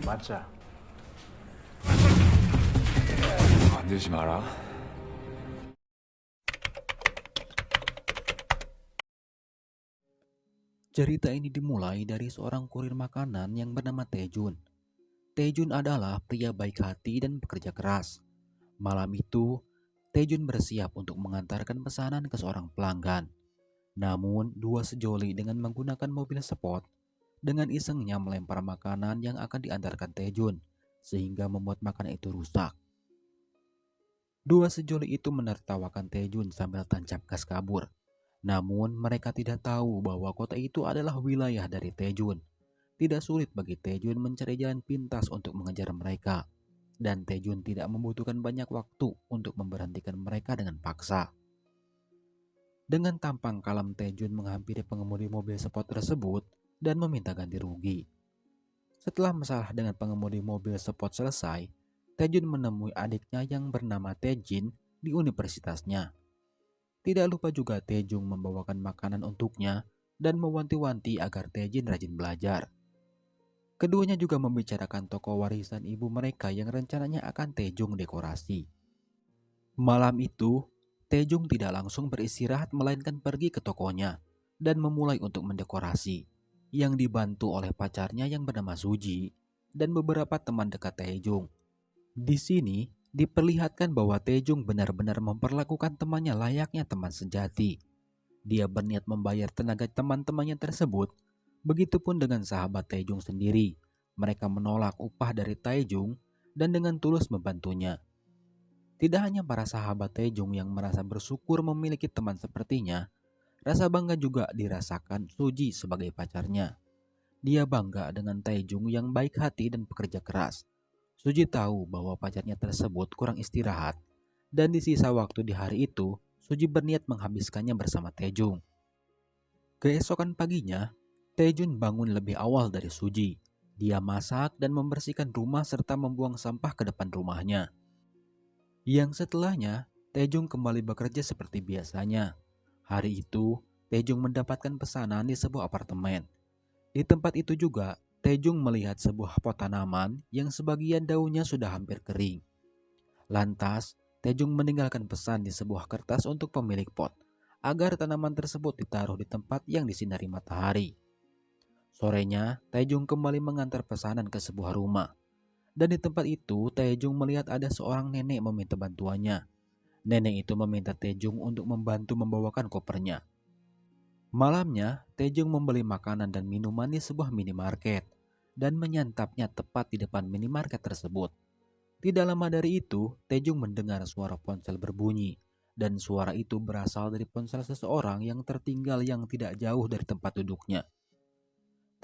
맞자. 건들지 마라. Cerita ini dimulai dari seorang kurir makanan yang bernama Taejun. Taejun adalah pria baik hati dan pekerja keras. Malam itu, Taejun bersiap untuk mengantarkan pesanan ke seorang pelanggan. Namun, dua sejoli dengan menggunakan mobil sport dengan isengnya melempar makanan yang akan diantarkan Taejun, sehingga membuat makanan itu rusak. Dua sejoli itu menertawakan Taejun sambil tancap gas kabur. Namun mereka tidak tahu bahwa kota itu adalah wilayah dari Taejun. Tidak sulit bagi Taejun mencari jalan pintas untuk mengejar mereka. Dan Taejun tidak membutuhkan banyak waktu untuk memberhentikan mereka dengan paksa. Dengan tampang kalem Taejun menghampiri pengemudi mobil sport tersebut dan meminta ganti rugi. Setelah masalah dengan pengemudi mobil sport selesai, Taejun menemui adiknya yang bernama Taejin di universitasnya. Tidak lupa juga Taejung membawakan makanan untuknya dan mewanti-wanti agar Taejin rajin belajar. Keduanya juga membicarakan toko warisan ibu mereka yang rencananya akan Taejung dekorasi. Malam itu, Taejung tidak langsung beristirahat melainkan pergi ke tokonya dan memulai untuk mendekorasi, yang dibantu oleh pacarnya yang bernama Suji dan beberapa teman dekat Taejung. Di sini, diperlihatkan bahwa Taejung benar-benar memperlakukan temannya layaknya teman sejati. Dia berniat membayar tenaga teman-temannya tersebut. Begitupun dengan sahabat Taejung sendiri. Mereka menolak upah dari Taejung dan dengan tulus membantunya. Tidak hanya para sahabat Taejung yang merasa bersyukur memiliki teman sepertinya, rasa bangga juga dirasakan Suji sebagai pacarnya. Dia bangga dengan Taejung yang baik hati dan pekerja keras. Suji tahu bahwa pacarnya tersebut kurang istirahat, dan di sisa waktu di hari itu, Suji berniat menghabiskannya bersama Taejung. Keesokan paginya, Taejun bangun lebih awal dari Suji. Dia masak dan membersihkan rumah serta membuang sampah ke depan rumahnya. Yang setelahnya, Taejung kembali bekerja seperti biasanya. Hari itu, Taejung mendapatkan pesanan di sebuah apartemen. Di tempat itu juga, Taejung melihat sebuah pot tanaman yang sebagian daunnya sudah hampir kering. Lantas, Taejung meninggalkan pesan di sebuah kertas untuk pemilik pot, agar tanaman tersebut ditaruh di tempat yang disinari matahari. Sorenya, Taejung kembali mengantar pesanan ke sebuah rumah. Dan di tempat itu, Taejung melihat ada seorang nenek meminta bantuannya. Nenek itu meminta Taejung untuk membantu membawakan kopernya. Malamnya, Taejung membeli makanan dan minuman di sebuah minimarket dan menyantapnya tepat di depan minimarket tersebut. Tidak lama dari itu, Taejung mendengar suara ponsel berbunyi, dan suara itu berasal dari ponsel seseorang yang tertinggal yang tidak jauh dari tempat duduknya.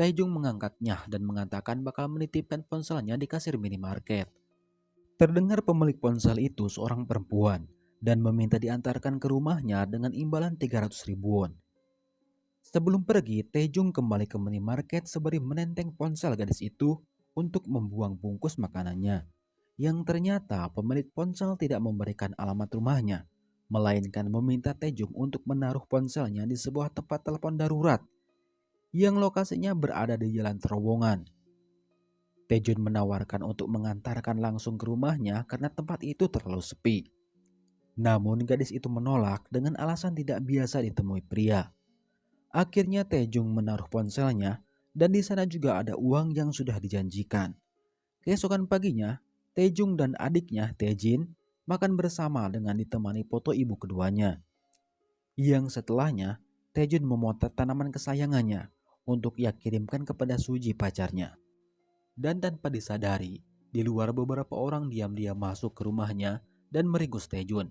Taejung mengangkatnya dan mengatakan bakal menitipkan ponselnya di kasir minimarket. Terdengar pemilik ponsel itu seorang perempuan dan meminta diantarkan ke rumahnya dengan imbalan 300 ribuan. Sebelum pergi, Taejung kembali ke minimarket sembari menenteng ponsel gadis itu untuk membuang bungkus makanannya. Yang ternyata pemilik ponsel tidak memberikan alamat rumahnya, melainkan meminta Taejung untuk menaruh ponselnya di sebuah tempat telepon darurat yang lokasinya berada di jalan terowongan. Taejung menawarkan untuk mengantarkan langsung ke rumahnya karena tempat itu terlalu sepi. Namun gadis itu menolak dengan alasan tidak biasa ditemui pria. Akhirnya Taejung menaruh ponselnya dan di sana juga ada uang yang sudah dijanjikan. Keesokan paginya, Taejung dan adiknya Taejin makan bersama dengan ditemani foto ibu keduanya. Yang setelahnya, Taejun memotret tanaman kesayangannya untuk ia kirimkan kepada Suji pacarnya. Dan tanpa disadari, di luar beberapa orang diam-diam masuk ke rumahnya dan meringkus Taejun.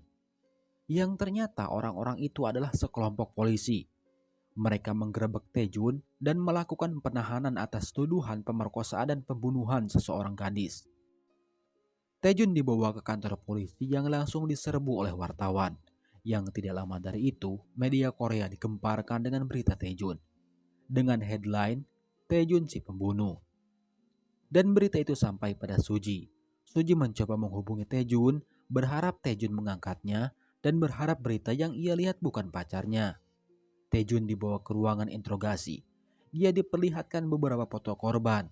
Yang ternyata orang-orang itu adalah sekelompok polisi. Mereka menggerebek Taejun dan melakukan penahanan atas tuduhan pemerkosaan dan pembunuhan seseorang gadis. Taejun dibawa ke kantor polisi yang langsung diserbu oleh wartawan. Yang tidak lama dari itu, media Korea digemparkan dengan berita Taejun. Dengan headline, Taejun si pembunuh. Dan berita itu sampai pada Suji. Suji mencoba menghubungi Taejun, berharap Taejun mengangkatnya, dan berharap berita yang ia lihat bukan pacarnya. Taejun dibawa ke ruangan interogasi. Dia diperlihatkan beberapa foto korban.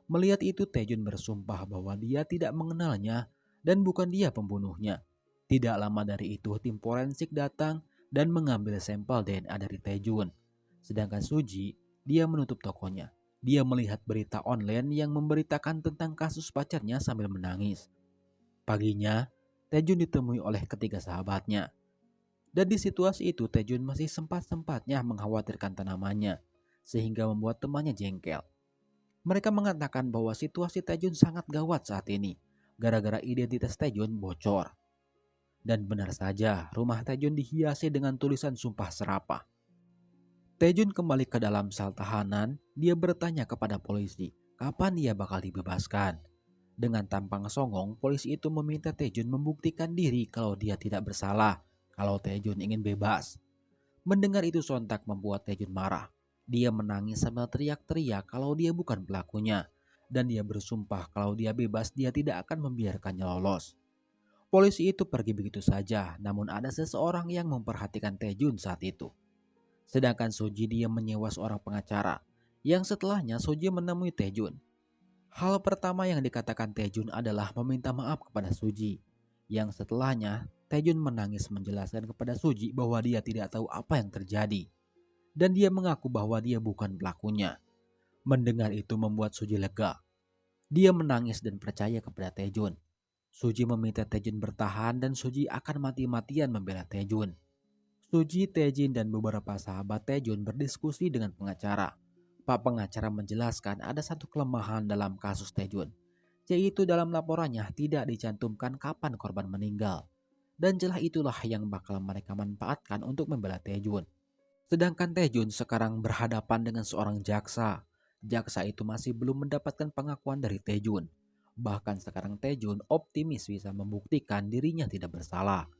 Melihat itu, Taejun bersumpah bahwa dia tidak mengenalnya dan bukan dia pembunuhnya. Tidak lama dari itu, tim forensik datang dan mengambil sampel DNA dari Taejun. Sedangkan Suji, dia menutup tokonya. Dia melihat berita online yang memberitakan tentang kasus pacarnya sambil menangis. Paginya, Taejun ditemui oleh ketiga sahabatnya. Dan di situasi itu, Taejun masih sempat-sempatnya mengkhawatirkan tanamannya, sehingga membuat temannya jengkel. Mereka mengatakan bahwa situasi Taejun sangat gawat saat ini, gara-gara identitas Taejun bocor. Dan benar saja, rumah Taejun dihiasi dengan tulisan sumpah serapah. Taejun kembali ke dalam sel tahanan, dia bertanya kepada polisi, kapan dia bakal dibebaskan. Dengan tampang songong, polisi itu meminta Taejun membuktikan diri kalau dia tidak bersalah, kalau Taejun ingin bebas. Mendengar itu sontak membuat Taejun marah. Dia menangis sambil teriak-teriak kalau dia bukan pelakunya. Dan dia bersumpah kalau dia bebas dia tidak akan membiarkannya lolos. Polisi itu pergi begitu saja, namun ada seseorang yang memperhatikan Taejun saat itu. Sedangkan Suji dia menyewa seorang pengacara, yang setelahnya Suji menemui Taejun. Hal pertama yang dikatakan Taejun adalah meminta maaf kepada Suji. Yang setelahnya, Taejun menangis menjelaskan kepada Suji bahwa dia tidak tahu apa yang terjadi. Dan dia mengaku bahwa dia bukan pelakunya. Mendengar itu membuat Suji lega. Dia menangis dan percaya kepada Taejun. Suji meminta Taejun bertahan dan Suji akan mati-matian membela Taejun. Suji, Taejin, dan beberapa sahabat Taejun berdiskusi dengan pengacara. Pak pengacara menjelaskan ada satu kelemahan dalam kasus Taejun, yaitu dalam laporannya tidak dicantumkan kapan korban meninggal. Dan celah itulah yang bakal mereka manfaatkan untuk membela Taejun. Sedangkan Taejun sekarang berhadapan dengan seorang jaksa. Jaksa itu masih belum mendapatkan pengakuan dari Taejun. Bahkan sekarang Taejun optimis bisa membuktikan dirinya tidak bersalah.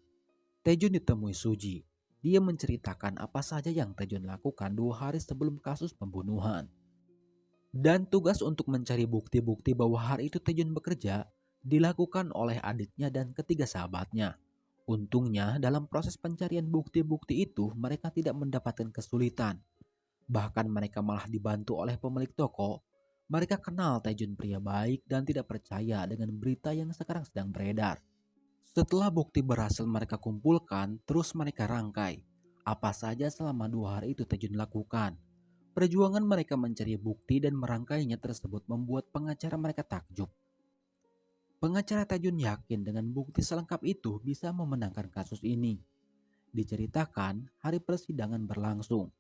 Taejun ditemui Suji. Dia menceritakan apa saja yang Taejun lakukan 2 hari sebelum kasus pembunuhan. Dan tugas untuk mencari bukti-bukti bahwa hari itu Taejun bekerja dilakukan oleh adiknya dan ketiga sahabatnya. Untungnya dalam proses pencarian bukti-bukti itu mereka tidak mendapatkan kesulitan. Bahkan mereka malah dibantu oleh pemilik toko. Mereka kenal Taejun pria baik dan tidak percaya dengan berita yang sekarang sedang beredar. Setelah bukti berhasil mereka kumpulkan, terus mereka rangkai. Apa saja selama 2 hari itu Taejun lakukan. Perjuangan mereka mencari bukti dan merangkainya tersebut membuat pengacara mereka takjub. Pengacara Taejun yakin dengan bukti selengkap itu bisa memenangkan kasus ini. Diceritakan, hari persidangan berlangsung.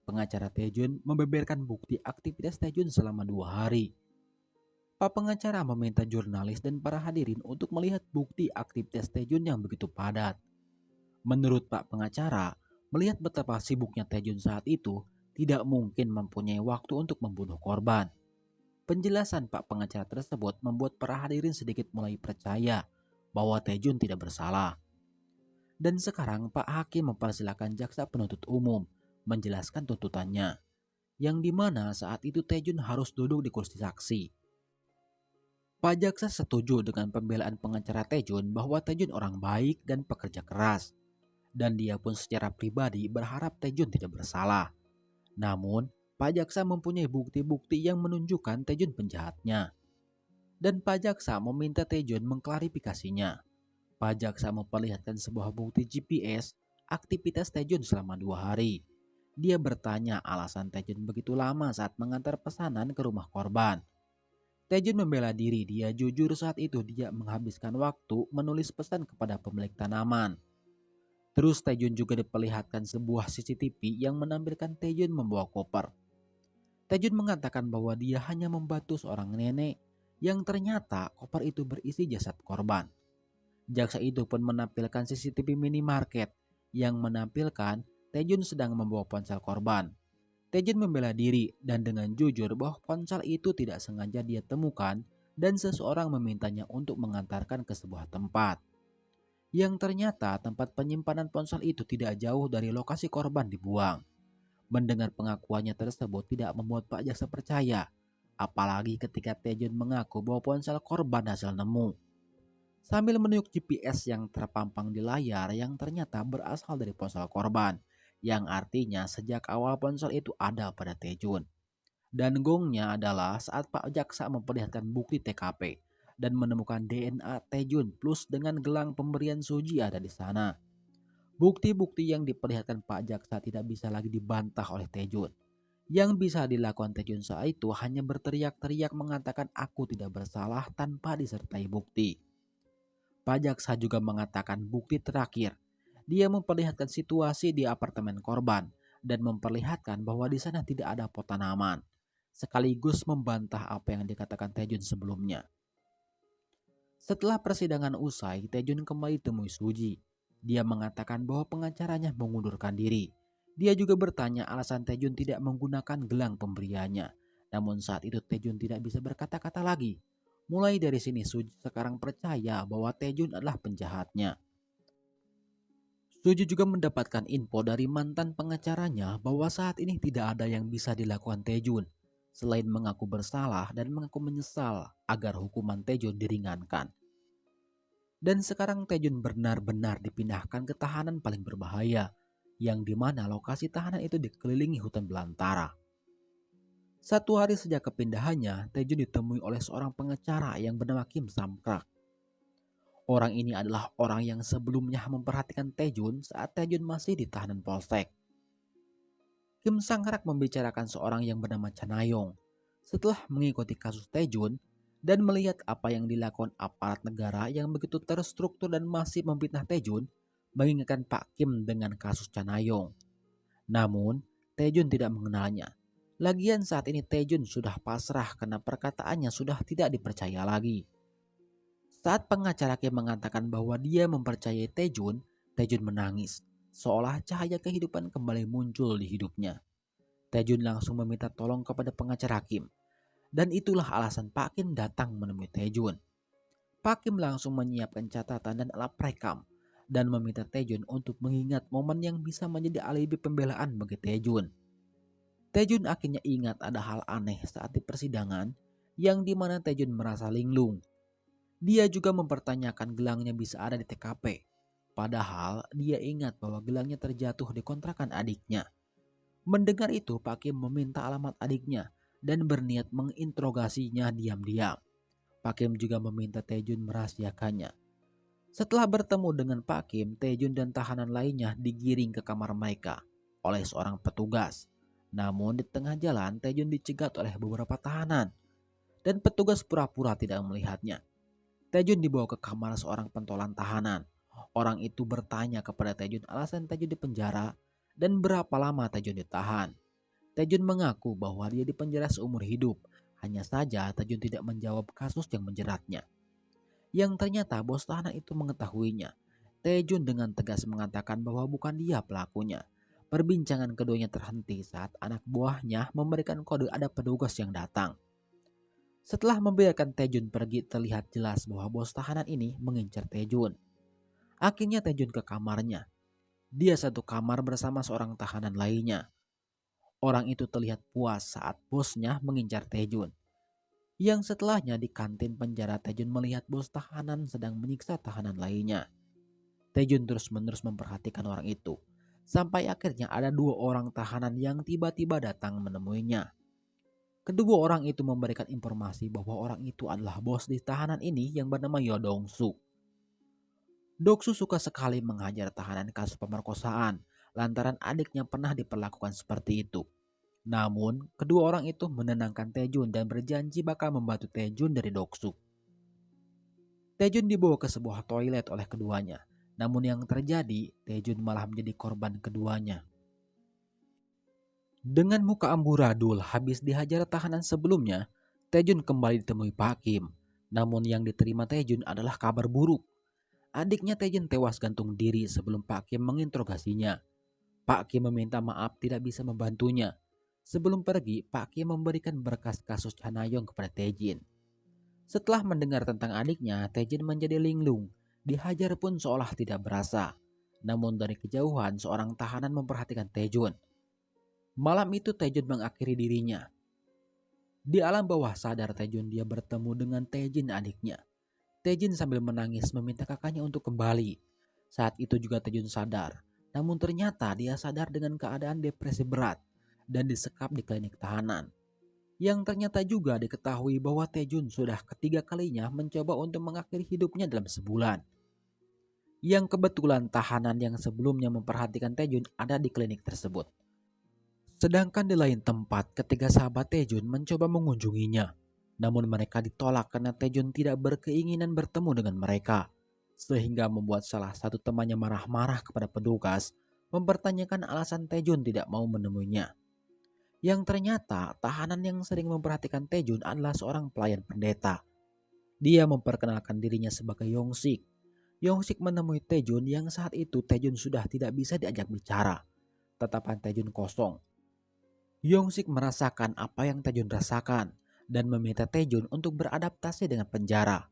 Pengacara Taejun membeberkan bukti aktivitas Taejun selama 2 hari. Pak pengacara meminta jurnalis dan para hadirin untuk melihat bukti aktivitas Taejun yang begitu padat. Menurut Pak pengacara, melihat betapa sibuknya Taejun saat itu, tidak mungkin mempunyai waktu untuk membunuh korban. Penjelasan Pak pengacara tersebut membuat para hadirin sedikit mulai percaya bahwa Taejun tidak bersalah. Dan sekarang Pak Hakim mempersilahkan jaksa penuntut umum menjelaskan tuntutannya, yang dimana saat itu Taejun harus duduk di kursi saksi. Pak jaksa setuju dengan pembelaan pengacara Taejun bahwa Taejun orang baik dan pekerja keras. Dan dia pun secara pribadi berharap Taejun tidak bersalah. Namun, Pak jaksa mempunyai bukti-bukti yang menunjukkan Taejun penjahatnya. Dan Pak jaksa meminta Taejun mengklarifikasinya. Pak jaksa memperlihatkan sebuah bukti GPS aktivitas Taejun selama 2 hari. Dia bertanya alasan Taejun begitu lama saat mengantar pesanan ke rumah korban. Taejun membela diri, dia jujur saat itu dia menghabiskan waktu menulis pesan kepada pemilik tanaman. Terus Taejun juga diperlihatkan sebuah CCTV yang menampilkan Taejun membawa koper. Taejun mengatakan bahwa dia hanya membantu seorang nenek yang ternyata koper itu berisi jasad korban. Jaksa itu pun menampilkan CCTV minimarket yang menampilkan Taejun sedang membawa ponsel korban. Taejun membela diri dan dengan jujur bahwa ponsel itu tidak sengaja dia temukan dan seseorang memintanya untuk mengantarkan ke sebuah tempat. Yang ternyata tempat penyimpanan ponsel itu tidak jauh dari lokasi korban dibuang. Mendengar pengakuannya tersebut tidak membuat Pak Jaksa percaya, apalagi ketika Taejun mengaku bahwa ponsel korban hasil nemu. Sambil menunjuk GPS yang terpampang di layar yang ternyata berasal dari ponsel korban, yang artinya sejak awal ponsel itu ada pada Taejun. Dan gongnya adalah saat Pak Jaksa memperlihatkan bukti TKP dan menemukan DNA Taejun plus dengan gelang pemberian Suji ada di sana. Bukti-bukti yang diperlihatkan Pak Jaksa tidak bisa lagi dibantah oleh Taejun. Yang bisa dilakukan Taejun saat itu hanya berteriak-teriak mengatakan aku tidak bersalah tanpa disertai bukti. Pak Jaksa juga mengatakan bukti terakhir. Dia memperlihatkan situasi di apartemen korban dan memperlihatkan bahwa di sana tidak ada pot tanaman, sekaligus membantah apa yang dikatakan Taejun sebelumnya. Setelah persidangan usai, Taejun kembali temui Suji. Dia mengatakan bahwa pengacaranya mengundurkan diri. Dia juga bertanya alasan Taejun tidak menggunakan gelang pemberiannya. Namun saat itu Taejun tidak bisa berkata-kata lagi. Mulai dari sini Suji sekarang percaya bahwa Taejun adalah penjahatnya. Suji juga mendapatkan info dari mantan pengacaranya bahwa saat ini tidak ada yang bisa dilakukan Taejun selain mengaku bersalah dan mengaku menyesal agar hukuman Taejun diringankan. Dan sekarang Taejun benar-benar dipindahkan ke tahanan paling berbahaya, yang dimana lokasi tahanan itu dikelilingi hutan belantara. 1 hari sejak kepindahannya, Taejun ditemui oleh seorang pengacara yang bernama Kim Samkrak. Orang ini adalah orang yang sebelumnya memperhatikan Taejun saat Taejun masih di tahanan polsek. Kim Samkrak membicarakan seorang yang bernama Chanayong. Setelah mengikuti kasus Taejun dan melihat apa yang dilakukan aparat negara yang begitu terstruktur dan masih memfitnah Taejun, mengingatkan Pak Kim dengan kasus Chanayong. Namun, Taejun tidak mengenalnya. Lagian saat ini Taejun sudah pasrah karena perkataannya sudah tidak dipercaya lagi. Saat pengacara Kim mengatakan bahwa dia mempercayai Taejun, Taejun menangis, seolah cahaya kehidupan kembali muncul di hidupnya. Taejun langsung meminta tolong kepada pengacara Kim. Dan itulah alasan Pak Kim datang menemui Taejun. Pak Kim langsung menyiapkan catatan dan alat perekam dan meminta Taejun untuk mengingat momen yang bisa menjadi alibi pembelaan bagi Taejun. Taejun akhirnya ingat ada hal aneh saat di persidangan yang dimana Taejun merasa linglung. Dia juga mempertanyakan gelangnya bisa ada di TKP. Padahal dia ingat bahwa gelangnya terjatuh di kontrakan adiknya. Mendengar itu Pak Kim meminta alamat adiknya dan berniat menginterogasinya diam-diam. Pak Kim juga meminta Taejun merahasiakannya. Setelah bertemu dengan Pak Kim, Taejun dan tahanan lainnya digiring ke kamar mereka oleh seorang petugas. Namun di tengah jalan Taejun dicegat oleh beberapa tahanan dan petugas pura-pura tidak melihatnya. Taejun dibawa ke kamar seorang pentolan tahanan. Orang itu bertanya kepada Taejun alasan Taejun dipenjara dan berapa lama Taejun ditahan. Taejun mengaku bahwa dia dipenjara seumur hidup. Hanya saja Taejun tidak menjawab kasus yang menjeratnya. Yang ternyata bos tahanan itu mengetahuinya. Taejun dengan tegas mengatakan bahwa bukan dia pelakunya. Perbincangan keduanya terhenti saat anak buahnya memberikan kode ada petugas yang datang. Setelah membiarkan Taejun pergi, terlihat jelas bahwa bos tahanan ini mengincar Taejun. Akhirnya Taejun ke kamarnya. Dia satu kamar bersama seorang tahanan lainnya. Orang itu terlihat puas saat bosnya mengincar Taejun. Yang setelahnya di kantin penjara Taejun melihat bos tahanan sedang menyiksa tahanan lainnya. Taejun terus-menerus memperhatikan orang itu. Sampai akhirnya ada 2 orang tahanan yang tiba-tiba datang menemuinya. Kedua orang itu memberikan informasi bahwa orang itu adalah bos di tahanan ini yang bernama Yo Dong-soo. Dong-soo suka sekali menghajar tahanan kasus pemerkosaan lantaran adiknya pernah diperlakukan seperti itu. Namun, kedua orang itu menenangkan Taejun dan berjanji bakal membantu Taejun dari Dong-soo. Taejun dibawa ke sebuah toilet oleh keduanya. Namun yang terjadi, Taejun malah menjadi korban keduanya. Dengan muka amburadul habis dihajar tahanan sebelumnya, Taejun kembali ditemui Pak Kim. Namun yang diterima Taejun adalah kabar buruk. Adiknya Taejun tewas gantung diri sebelum Pak Kim menginterogasinya. Pak Kim meminta maaf tidak bisa membantunya. Sebelum pergi, Pak Kim memberikan berkas kasus Chanayong kepada Taejin. Setelah mendengar tentang adiknya, Taejin menjadi linglung. Dihajar pun seolah tidak berasa. Namun dari kejauhan seorang tahanan memperhatikan Taejun. Malam itu Taejun mengakhiri dirinya. Di alam bawah sadar Taejun dia bertemu dengan Taejin adiknya. Taejin sambil menangis meminta kakaknya untuk kembali. Saat itu juga Taejun sadar Namun ternyata dia sadar dengan keadaan depresi berat dan disekap di klinik tahanan. Yang ternyata juga diketahui bahwa Taejun sudah ketiga kalinya mencoba untuk mengakhiri hidupnya dalam sebulan. Yang kebetulan tahanan yang sebelumnya memperhatikan Taejun ada di klinik tersebut. Sedangkan di lain tempat ketiga sahabat Taejun mencoba mengunjunginya. Namun mereka ditolak karena Taejun tidak berkeinginan bertemu dengan mereka. Sehingga membuat salah satu temannya marah-marah kepada petugas mempertanyakan alasan Taejun tidak mau menemuinya. Yang ternyata tahanan yang sering memperhatikan Taejun adalah seorang pelayan pendeta. Dia memperkenalkan dirinya sebagai Yongsik. Yongsik menemui Taejun yang saat itu Taejun sudah tidak bisa diajak bicara. Tatapan Taejun kosong. Yongsik merasakan apa yang Taejun rasakan dan meminta Taejun untuk beradaptasi dengan penjara.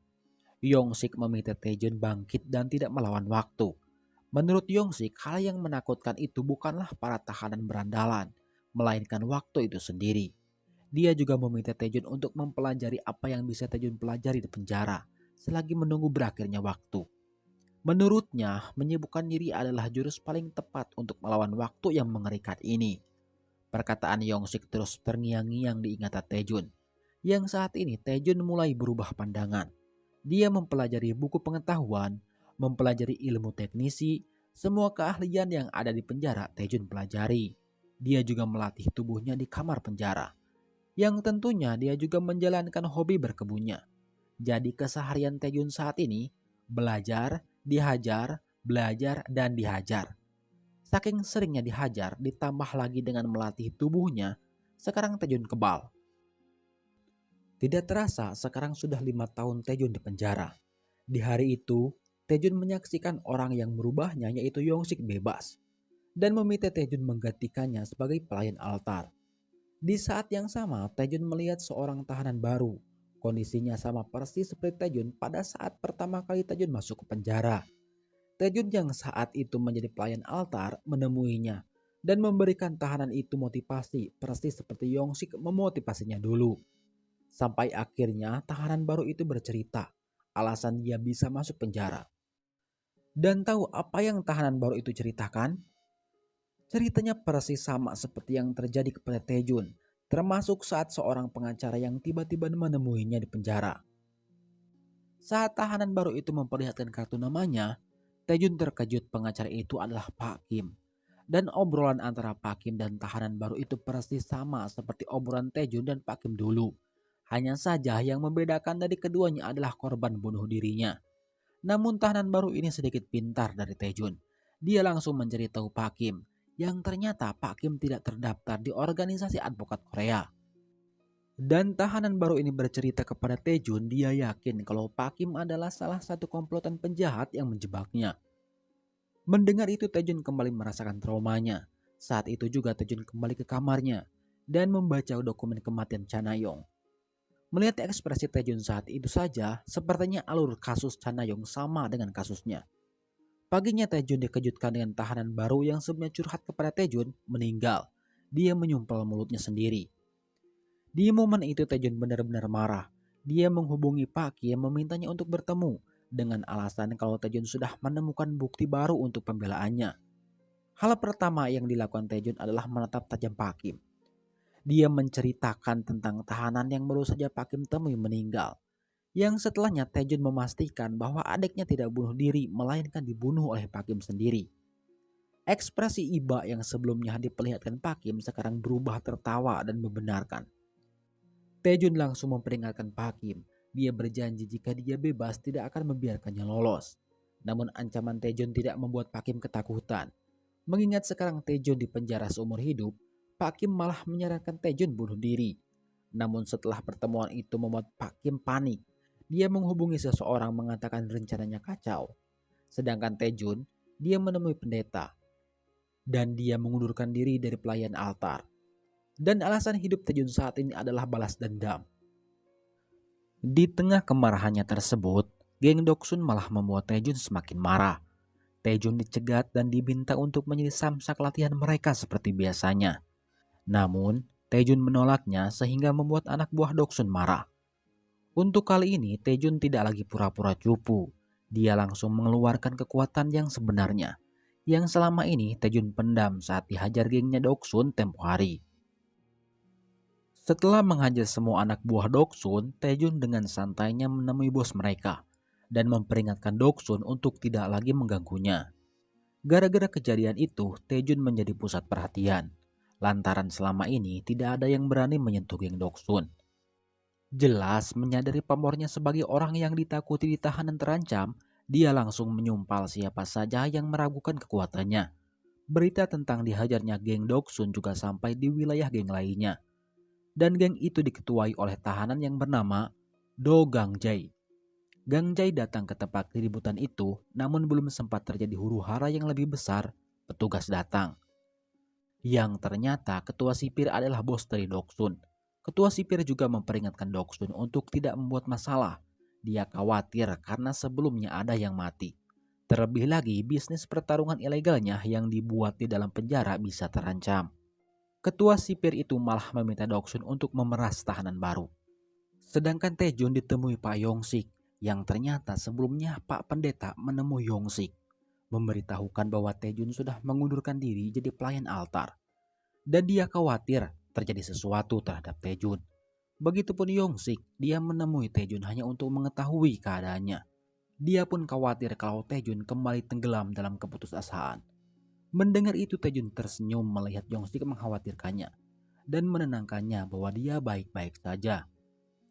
Yongsik meminta Taejun bangkit dan tidak melawan waktu. Menurut Yongsik, hal yang menakutkan itu bukanlah para tahanan berandalan, melainkan waktu itu sendiri. Dia juga meminta Taejun untuk mempelajari apa yang bisa Taejun pelajari di penjara selagi menunggu berakhirnya waktu. Menurutnya, menyibukkan diri adalah jurus paling tepat untuk melawan waktu yang mengerikan ini. Perkataan Yongsik terus terngiang-ngiang di ingatan Taejun. Yang saat ini Taejun mulai berubah pandangan. Dia mempelajari buku pengetahuan, mempelajari ilmu teknisi, semua keahlian yang ada di penjara Taejun pelajari. Dia juga melatih tubuhnya di kamar penjara. Yang tentunya dia juga menjalankan hobi berkebunnya. Jadi keseharian Taejun saat ini belajar, dihajar, belajar, dan dihajar. Saking seringnya dihajar ditambah lagi dengan melatih tubuhnya, sekarang Taejun kebal. Tidak terasa sekarang sudah 5 tahun Taejun di penjara. Di hari itu, Taejun menyaksikan orang yang merubahnya yaitu Yongsik bebas dan meminta Taejun menggantikannya sebagai pelayan altar. Di saat yang sama, Taejun melihat seorang tahanan baru. Kondisinya sama persis seperti Taejun pada saat pertama kali Taejun masuk ke penjara. Taejun yang saat itu menjadi pelayan altar menemuinya dan memberikan tahanan itu motivasi persis seperti Yongsik memotivasinya dulu. Sampai akhirnya tahanan baru itu bercerita alasan dia bisa masuk penjara. Dan tahu apa yang tahanan baru itu ceritakan? Ceritanya persis sama seperti yang terjadi kepada Taejun, termasuk saat seorang pengacara yang tiba-tiba menemuinya di penjara. Saat tahanan baru itu memperlihatkan kartu namanya, Taejun terkejut pengacara itu adalah Pak Kim. Dan obrolan antara Pak Kim dan tahanan baru itu persis sama seperti obrolan Taejun dan Pak Kim dulu. Hanya saja yang membedakan dari keduanya adalah korban bunuh dirinya. Namun tahanan baru ini sedikit pintar dari Taejun. Dia langsung mencari tahu Pak Kim, yang ternyata Pak Kim tidak terdaftar di organisasi advokat Korea. Dan tahanan baru ini bercerita kepada Taejun, dia yakin kalau Pak Kim adalah salah satu komplotan penjahat yang menjebaknya. Mendengar itu Taejun kembali merasakan traumanya. Saat itu juga Taejun kembali ke kamarnya dan membaca dokumen kematian Chanayong. Melihat ekspresi Taejun saat itu saja, sepertinya alur kasus Chanayong sama dengan kasusnya. Paginya Taejun dikejutkan dengan tahanan baru yang sebelumnya curhat kepada Taejun meninggal. Dia menyumpal mulutnya sendiri. Di momen itu Taejun benar-benar marah. Dia menghubungi Pak Kim memintanya untuk bertemu dengan alasan kalau Taejun sudah menemukan bukti baru untuk pembelaannya. Hal pertama yang dilakukan Taejun adalah menatap tajam Pak Kim. Dia menceritakan tentang tahanan yang baru saja Pak Kim temui meninggal. Yang setelahnya Taejun memastikan bahwa adiknya tidak bunuh diri melainkan dibunuh oleh Pak Kim sendiri. Ekspresi iba yang sebelumnya diperlihatkan Pak Kim sekarang berubah tertawa dan membenarkan. Taejun langsung memperingatkan Pak Kim. Dia berjanji jika dia bebas tidak akan membiarkannya lolos. Namun ancaman Taejun tidak membuat Pak Kim ketakutan. Mengingat sekarang Taejun di penjara seumur hidup, Pak Kim malah menyarankan Taejun bunuh diri. Namun setelah pertemuan itu membuat Pak Kim panik. Dia menghubungi seseorang mengatakan rencananya kacau. Sedangkan Taejun, dia menemui pendeta. Dan dia mengundurkan diri dari pelayan altar. Dan alasan hidup Taejun saat ini adalah balas dendam. Di tengah kemarahannya tersebut, geng Doksun malah membuat Taejun semakin marah. Taejun dicegat dan diminta untuk menjadi samsak latihan mereka seperti biasanya. Namun, Taejun menolaknya sehingga membuat anak buah Doksun marah. Untuk kali ini, Taejun tidak lagi pura-pura cupu. Dia langsung mengeluarkan kekuatan yang sebenarnya. yang selama ini Taejun pendam saat dihajar gengnya Doksun tempo hari. Setelah menghajar semua anak buah Doksun, Taejun dengan santainya menemui bos mereka dan memperingatkan Doksun untuk tidak lagi mengganggunya. Gara-gara kejadian itu, Taejun menjadi pusat perhatian. Lantaran selama ini tidak ada yang berani menyentuh geng Doksun. Jelas menyadari pamornya sebagai orang yang ditakuti ditahan dan terancam, dia langsung menyumpal siapa saja yang meragukan kekuatannya. Berita tentang dihajarnya geng Doksun juga sampai di wilayah geng lainnya. Dan geng itu diketuai oleh tahanan yang bernama Do Gangjai. Gangjai datang ke tempat keributan itu, namun belum sempat terjadi huru-hara yang lebih besar, petugas datang. Yang ternyata ketua sipir adalah bos dari Doksun. Ketua sipir juga memperingatkan Doksun untuk tidak membuat masalah. Dia khawatir karena sebelumnya ada yang mati. Terlebih lagi, bisnis pertarungan ilegalnya yang dibuat di dalam penjara bisa terancam. Ketua sipir itu malah meminta Doksun untuk memeras tahanan baru. Sedangkan Taejun ditemui Pak Yongsik, yang ternyata sebelumnya Pak Pendeta menemui Yongsik, memberitahukan bahwa Taejun sudah mengundurkan diri jadi pelayan altar. Dan dia khawatir terjadi sesuatu terhadap Taejun. Begitupun Yongsik, dia menemui Taejun hanya untuk mengetahui keadaannya. Dia pun khawatir kalau Taejun kembali tenggelam dalam keputusasaan. Mendengar itu Taejun tersenyum melihat Yongsik mengkhawatirkannya dan menenangkannya bahwa dia baik-baik saja.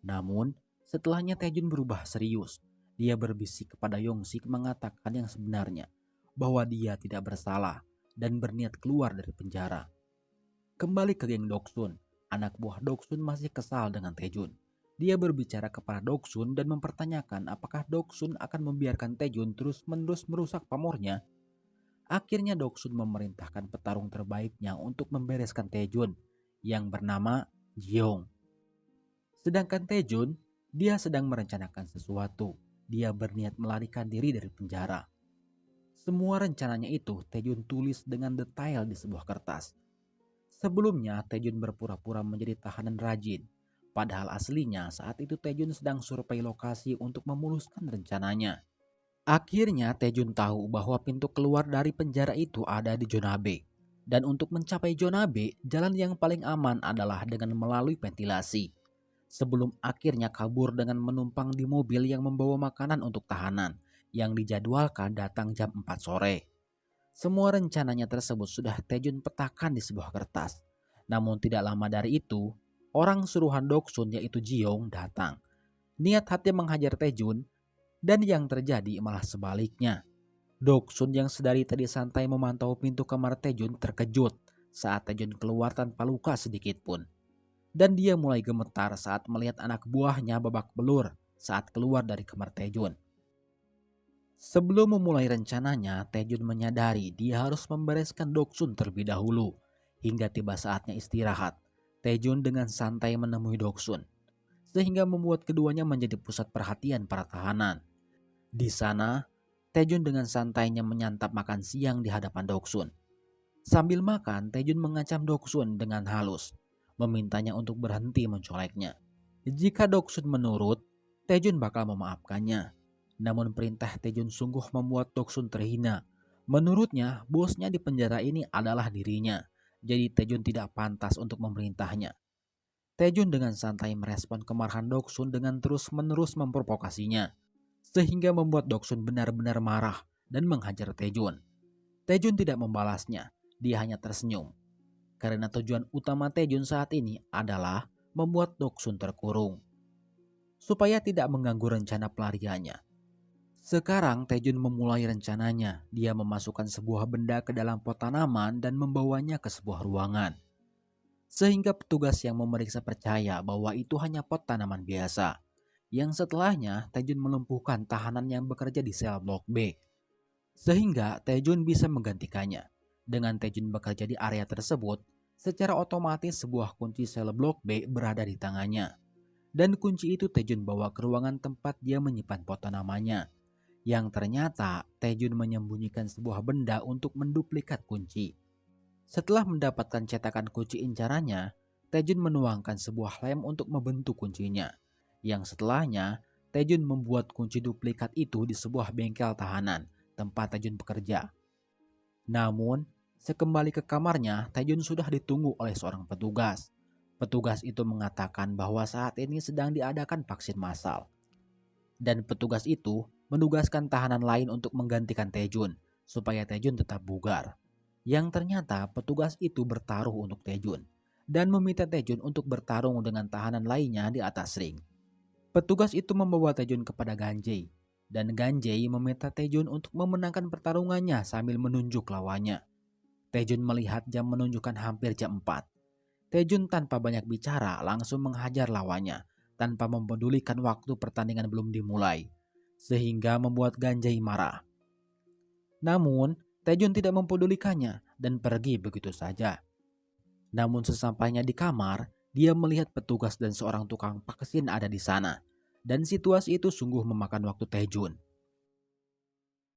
Namun setelahnya Taejun berubah serius. Dia berbisik kepada Yongsik mengatakan yang sebenarnya, bahwa dia tidak bersalah dan berniat keluar dari penjara. Kembali ke geng Doksun, anak buah Doksun masih kesal dengan Taejun. Dia berbicara kepada Doksun dan mempertanyakan apakah Doksun akan membiarkan Taejun terus-menerus merusak pamornya. Akhirnya Doksun memerintahkan petarung terbaiknya untuk membereskan Taejun yang bernama Jeong. Sedangkan Taejun, dia sedang merencanakan sesuatu. Dia berniat melarikan diri dari penjara. Semua rencananya itu Taejun tulis dengan detail di sebuah kertas. Sebelumnya Taejun berpura-pura menjadi tahanan rajin. Padahal aslinya saat itu Taejun sedang survei lokasi untuk memuluskan rencananya. Akhirnya Taejun tahu bahwa pintu keluar dari penjara itu ada di zona B. Dan untuk mencapai zona B, jalan yang paling aman adalah dengan melalui ventilasi. Sebelum akhirnya kabur dengan menumpang di mobil yang membawa makanan untuk tahanan yang dijadwalkan datang jam 4 sore. Semua rencananya tersebut sudah Taejun petakan di sebuah kertas. Namun tidak lama dari itu, orang suruhan Doksun yaitu Jeong datang. Niat hati menghajar Taejun, dan yang terjadi malah sebaliknya. Doksun yang sedari tadi santai memantau pintu kamar Taejun terkejut saat Taejun keluar tanpa luka sedikit pun. Dan dia mulai gemetar saat melihat anak buahnya babak belur saat keluar dari kamar Taejun. Sebelum memulai rencananya, Taejun menyadari dia harus membereskan Doksun terlebih dahulu. Hingga tiba saatnya istirahat, Taejun dengan santai menemui Doksun, sehingga membuat keduanya menjadi pusat perhatian para tahanan. Di sana, Taejun dengan santainya menyantap makan siang di hadapan Doksun. Sambil makan, Taejun mengancam Doksun dengan halus, memintanya untuk berhenti mencoleknya. Jika Doksun menurut, Taejun bakal memaafkannya. Namun perintah Taejun sungguh membuat Doksun terhina. Menurutnya, bosnya di penjara ini adalah dirinya, jadi Taejun tidak pantas untuk memerintahnya. Taejun dengan santai merespon kemarahan Doksun dengan terus-menerus memprovokasinya, sehingga membuat Doksun benar-benar marah dan menghajar Taejun. Taejun tidak membalasnya, dia hanya tersenyum. Karena tujuan utama Taejun saat ini adalah membuat Doksun terkurung, supaya tidak mengganggu rencana pelariannya. Sekarang Taejun memulai rencananya. Dia memasukkan sebuah benda ke dalam pot tanaman dan membawanya ke sebuah ruangan. Sehingga petugas yang memeriksa percaya bahwa itu hanya pot tanaman biasa. Yang setelahnya Taejun melumpuhkan tahanan yang bekerja di sel blok B. Sehingga Taejun bisa menggantikannya. Dengan Taejun bekerja di area tersebut, secara otomatis sebuah kunci sel blok B berada di tangannya. Dan kunci itu Taejun bawa ke ruangan tempat dia menyimpan pot tanamannya. Yang ternyata Taejun menyembunyikan sebuah benda untuk menduplikat kunci. Setelah mendapatkan cetakan kunci incarannya, Taejun menuangkan sebuah lem untuk membentuk kuncinya. Yang setelahnya, Taejun membuat kunci duplikat itu di sebuah bengkel tahanan tempat Taejun bekerja. Namun, sekembali ke kamarnya, Taejun sudah ditunggu oleh seorang petugas. Petugas itu mengatakan bahwa saat ini sedang diadakan vaksin massal. Dan petugas itu menugaskan tahanan lain untuk menggantikan Taejun, supaya Taejun tetap bugar. Yang ternyata petugas itu bertaruh untuk Taejun, dan meminta Taejun untuk bertarung dengan tahanan lainnya di atas ring. Petugas itu membawa Taejun kepada Ganjei, dan Ganjei meminta Taejun untuk memenangkan pertarungannya sambil menunjuk lawannya. Taejun melihat jam menunjukkan hampir jam 4. Taejun tanpa banyak bicara langsung menghajar lawannya tanpa mempedulikan waktu pertandingan belum dimulai, sehingga membuat Ganjai marah. Namun, Taejun tidak mempedulikannya dan pergi begitu saja. Namun sesampainya di kamar, dia melihat petugas dan seorang tukang vaksin ada di sana. Dan situasi itu sungguh memakan waktu Taejun.